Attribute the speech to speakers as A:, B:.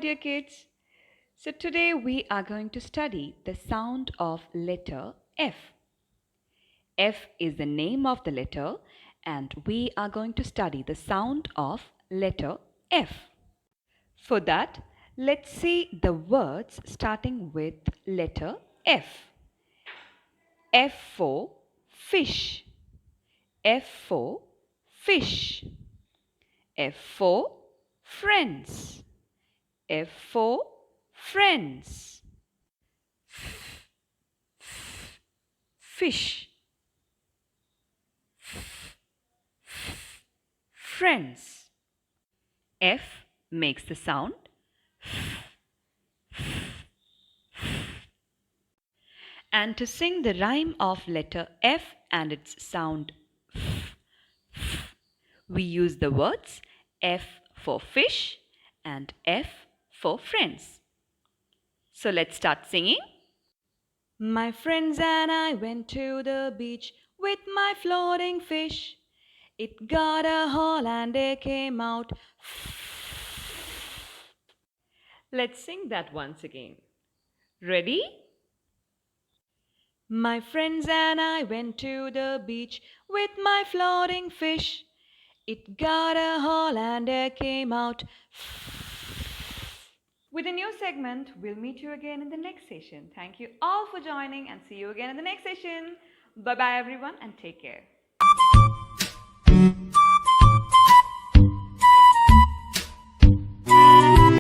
A: dear kids. So today we are going to study the sound of letter F. F is the name of the letter and we are going to study the sound of letter F. For that, let's see the words starting with letter F. F for fish. F for fish. F for friends. F for friends. Fish. Friends. F makes the sound. And to sing the rhyme of letter F and its sound, we use the words F for fish and F for friends. So let's start singing. My friends and I went to the beach with my floating fish. It got a hole and it came out. Let's sing that once again. Ready? My friends and I went to the beach with my floating fish. It got a hole and it came out. With a new segment, we'll meet you again in the next session. Thank you all for joining and see you again in the next session. Bye bye everyone and take care.